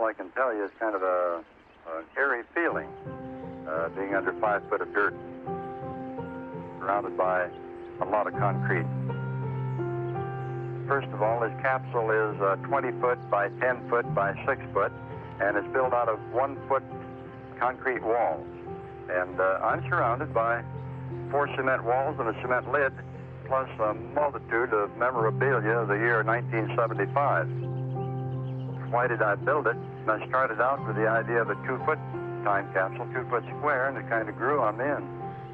I can tell you is kind of an eerie feeling, being under 5 foot of dirt, surrounded by a lot of concrete. First of all, this capsule is 20 foot by 10 foot by 6 foot, and it's built out of 1 foot concrete walls. And I'm surrounded by 4 cement walls and a cement lid, plus a multitude of memorabilia of the year 1975. Why did I build it? I started out with the idea of a 2 foot time capsule, 2 foot square, and it kind of grew on me. And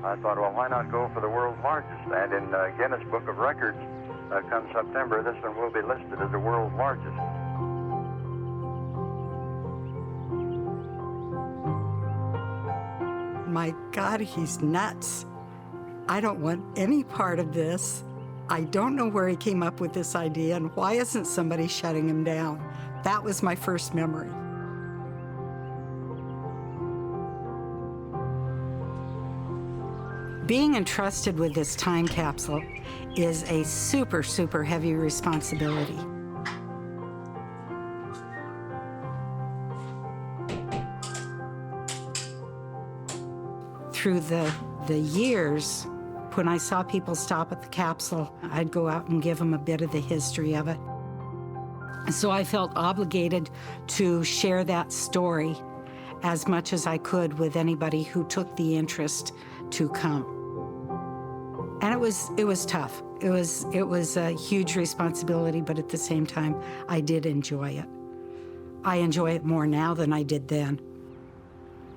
I thought, well, why not go for the world's largest? And in Guinness Book of Records, come September, this one will be listed as the world's largest. My God, he's nuts. I don't want any part of this. I don't know where he came up with this idea, and why isn't somebody shutting him down? That was my first memory. Being entrusted with this time capsule is a super, super heavy responsibility. Through the years, when I saw people stop at the capsule, I'd go out and give them a bit of the history of it. So I felt obligated to share that story as much as I could with anybody who took the interest to come. And it was tough. It was a huge responsibility, but at the same time, I did enjoy it. I enjoy it more now than I did then.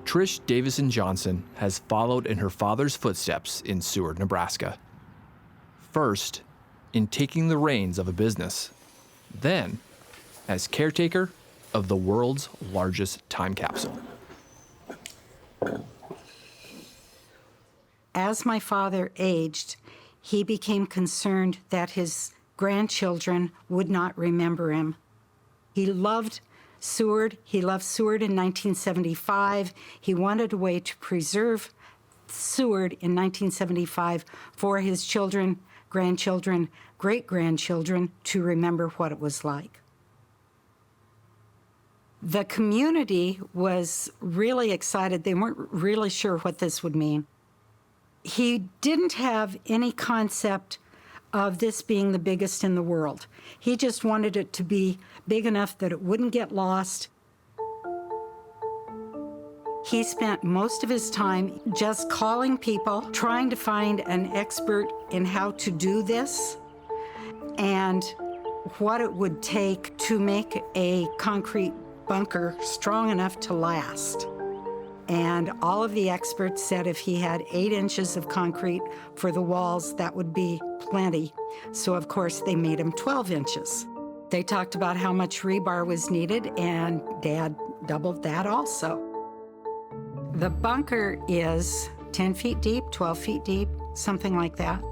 Trish Davison Johnson has followed in her father's footsteps in Seward, Nebraska. First, in taking the reins of a business, then as caretaker of the world's largest time capsule. As my father aged, he became concerned that his grandchildren would not remember him. He loved Seward. He left Seward in 1975. He wanted a way to preserve Seward in 1975 for his children, grandchildren, great-grandchildren to remember what it was like. The community was really excited. They weren't really sure what this would mean. He didn't have any concept of this being the biggest in the world. He just wanted it to be big enough that it wouldn't get lost. He spent most of his time just calling people, trying to find an expert in how to do this and what it would take to make a concrete bunker strong enough to last. And all of the experts said if he had 8 inches of concrete for the walls, that would be plenty. So of course they made him 12 inches. They talked about how much rebar was needed, and Dad doubled that also. The bunker is 10 feet deep, 12 feet deep, something like that.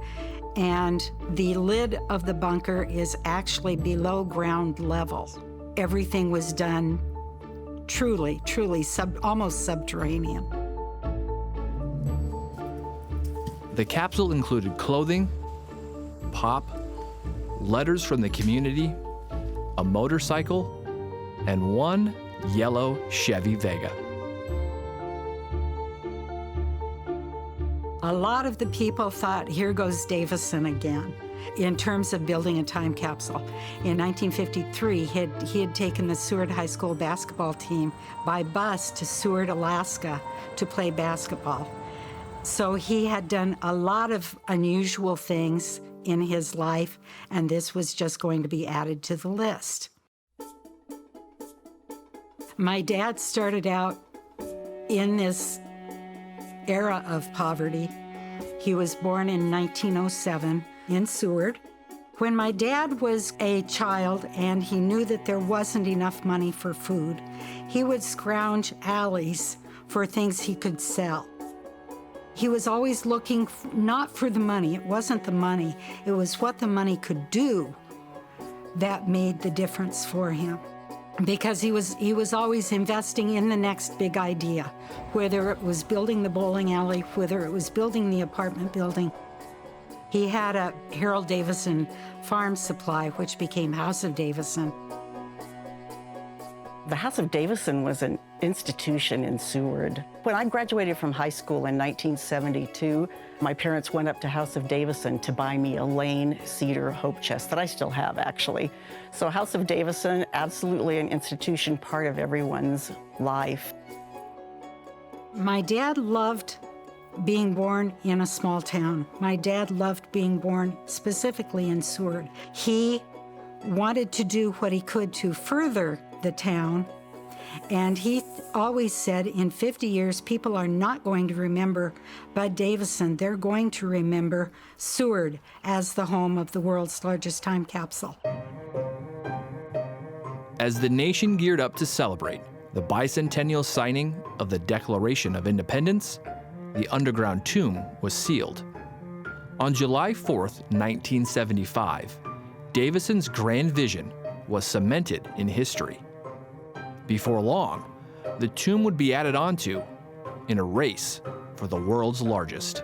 And the lid of the bunker is actually below ground level. Everything was done truly almost subterranean. The capsule included clothing, pop, letters from the community, a motorcycle, and 1 yellow Chevy Vega. A lot of the people thought, here goes Davison again, in terms of building a time capsule. In 1953, he had taken the Seward High School basketball team by bus to Seward, Alaska to play basketball. So he had done a lot of unusual things in his life, and this was just going to be added to the list. My dad started out in this era of poverty. He was born in 1907 in Seward. When my dad was a child and he knew that there wasn't enough money for food, he would scrounge alleys for things he could sell. He was always looking not for the money. It wasn't the money. It was what the money could do that made the difference for him. Because he was always investing in the next big idea, whether it was building the bowling alley, whether it was building the apartment building. He had a Harold Davison farm supply, which became House of Davison. The House of Davison was an institution in Seward. When I graduated from high school in 1972, my parents went up to House of Davison to buy me a Lane cedar hope chest that I still have, actually. So House of Davison, absolutely an institution, part of everyone's life. My dad loved being born in a small town. My dad loved being born specifically in Seward. He wanted to do what he could to further the town, and he always said, in 50 years, people are not going to remember Bud Davison. They're going to remember Seward as the home of the world's largest time capsule. As the nation geared up to celebrate the bicentennial signing of the Declaration of Independence, the underground tomb was sealed. On July 4th, 1975, Davison's grand vision was cemented in history. Before long, the tomb would be added onto in a race for the world's largest.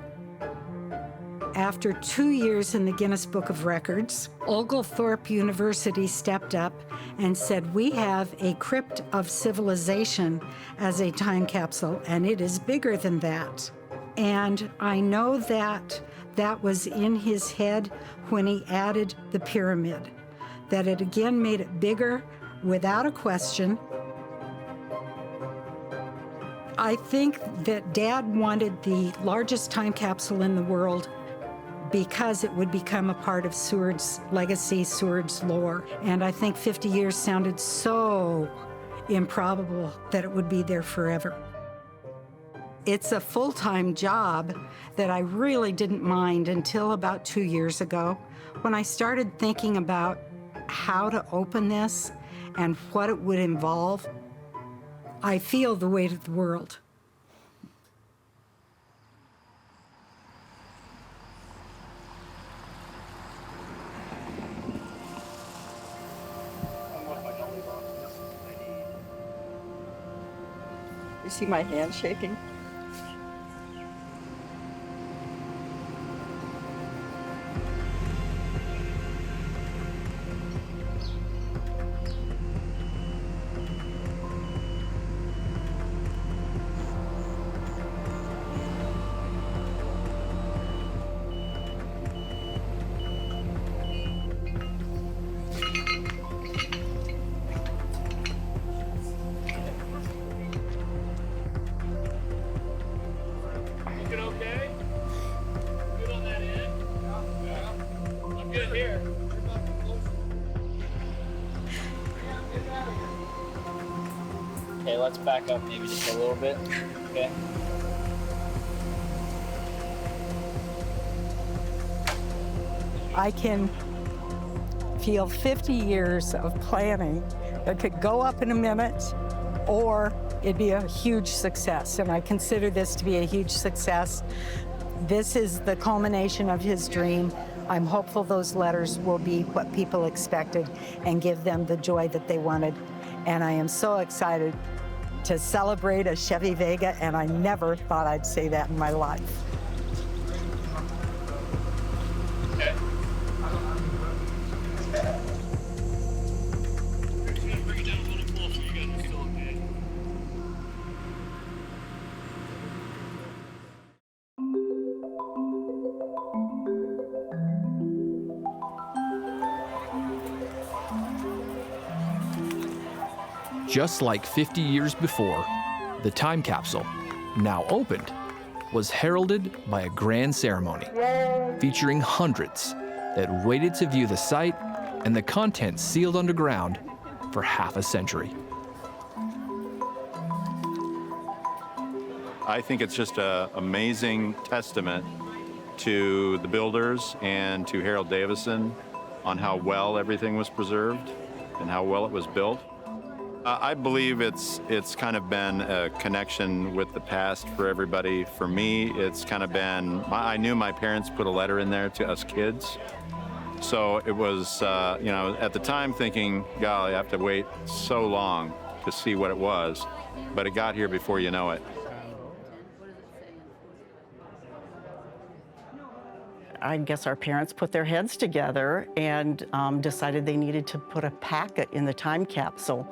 After 2 years in the Guinness Book of Records, Oglethorpe University stepped up and said, we have a crypt of civilization as a time capsule, and it is bigger than that. And I know that that was in his head when he added the pyramid, that it again made it bigger without a question. I think that Dad wanted the largest time capsule in the world because it would become a part of Seward's legacy, Seward's lore. And I think 50 years sounded so improbable that it would be there forever. It's a full-time job that I really didn't mind until about 2 years ago, when I started thinking about how to open this and what it would involve. I feel the weight of the world. You see my hand shaking? Okay, let's back up maybe just a little bit. Okay. I can feel 50 years of planning that could go up in a minute, or it'd be a huge success. And I consider this to be a huge success. This is the culmination of his dream. I'm hopeful those letters will be what people expected and give them the joy that they wanted. And I am so excited to celebrate a Chevy Vega, and I never thought I'd say that in my life. Okay. Bring it down a little closer, you guys are still okay. Just like 50 years before, the time capsule, now opened, was heralded by a grand ceremony featuring hundreds that waited to view the site and the contents sealed underground for half a century. I think it's just an amazing testament to the builders and to Harold Davison on how well everything was preserved and how well it was built. I believe it's kind of been a connection with the past for everybody. For me, it's kind of been, I knew my parents put a letter in there to us kids. So it was, at the time thinking, golly, I have to wait so long to see what it was. But it got here before you know it. I guess our parents put their heads together and decided they needed to put a packet in the time capsule.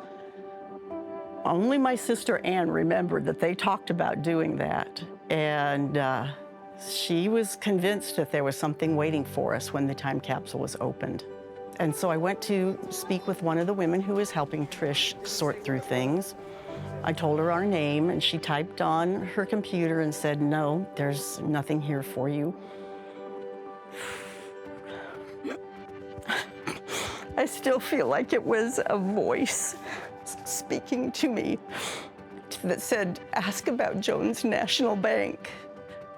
Only my sister Anne remembered that they talked about doing that. And she was convinced that there was something waiting for us when the time capsule was opened. And so I went to speak with one of the women who was helping Trish sort through things. I told her our name, and she typed on her computer and said, "No, there's nothing here for you." I still feel like it was a voice speaking to me that said, "Ask about Jones National Bank."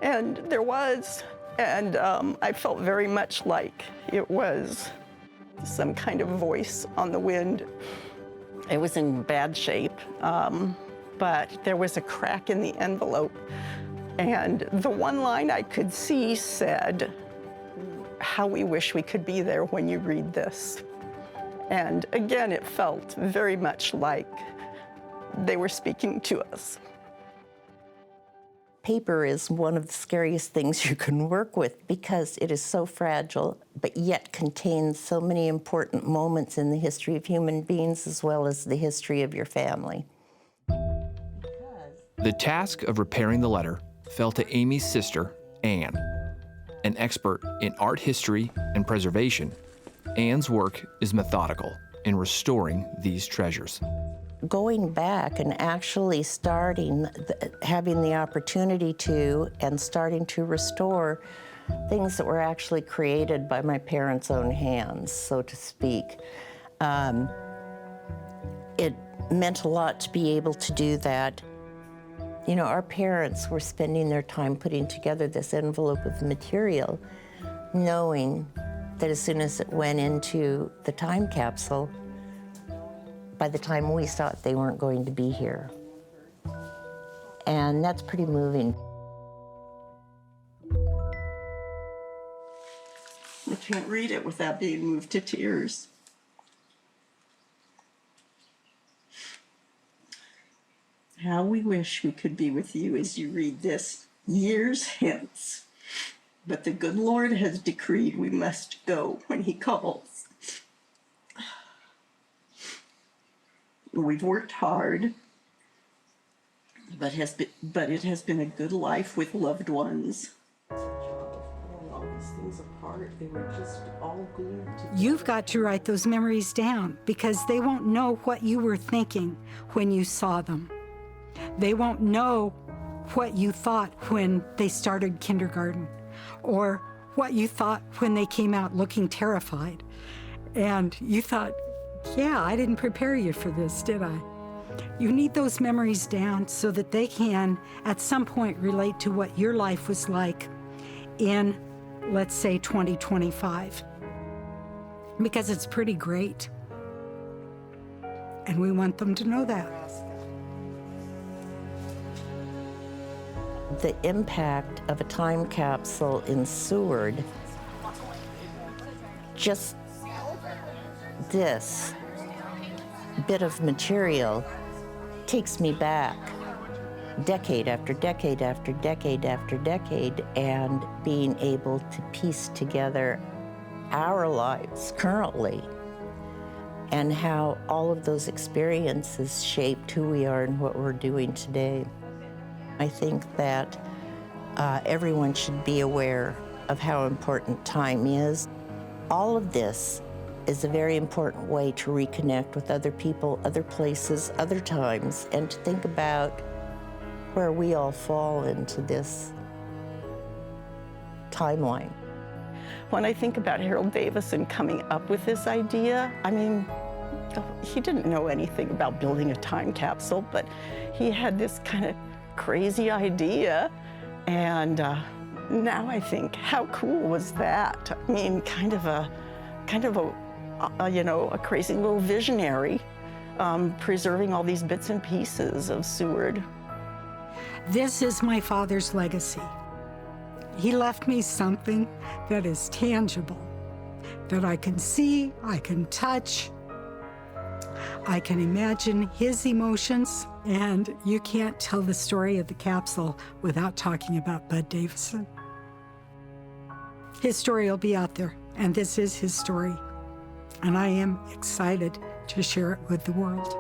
And there was, and I felt very much like it was some kind of voice on the wind. It was in bad shape, but there was a crack in the envelope, and the one line I could see said, "How we wish we could be there when you read this." And again, it felt very much like they were speaking to us. Paper is one of the scariest things you can work with because it is so fragile, but yet contains so many important moments in the history of human beings as well as the history of your family. The task of repairing the letter fell to Amy's sister, Anne. An expert in art history and preservation, Anne's work is methodical in restoring these treasures. Going back and actually having the opportunity to and starting to restore things that were actually created by my parents' own hands, so to speak. It meant a lot to be able to do that. You know, our parents were spending their time putting together this envelope of material, knowing that as soon as it went into the time capsule, by the time we saw it, they weren't going to be here. And that's pretty moving. I can't read it without being moved to tears. How we wish we could be with you as you read this years hence. But the good Lord has decreed we must go when he calls. We've worked hard, but it has been a good life with loved ones. All these things apart, they were just all glued together. You've got to write those memories down because they won't know what you were thinking when you saw them. They won't know what you thought when they started kindergarten or what you thought when they came out looking terrified. And you thought, yeah, I didn't prepare you for this, did I? You need those memories down so that they can, at some point, relate to what your life was like in, let's say, 2025. Because it's pretty great. And we want them to know that. The impact of a time capsule in Seward, just this bit of material takes me back decade after decade after decade after decade, and being able to piece together our lives currently and how all of those experiences shaped who we are and what we're doing today. I think that everyone should be aware of how important time is. All of this is a very important way to reconnect with other people, other places, other times, and to think about where we all fall into this timeline. When I think about Harold Davison coming up with this idea, I mean, he didn't know anything about building a time capsule, but he had this kind of crazy idea. And now I think, how cool was that? I mean, kind of a crazy little visionary, preserving all these bits and pieces of Seward. This is my father's legacy. He left me something that is tangible, that I can see, I can touch, I can imagine his emotions, and you can't tell the story of the capsule without talking about Bud Davison. His story will be out there, and this is his story, and I am excited to share it with the world.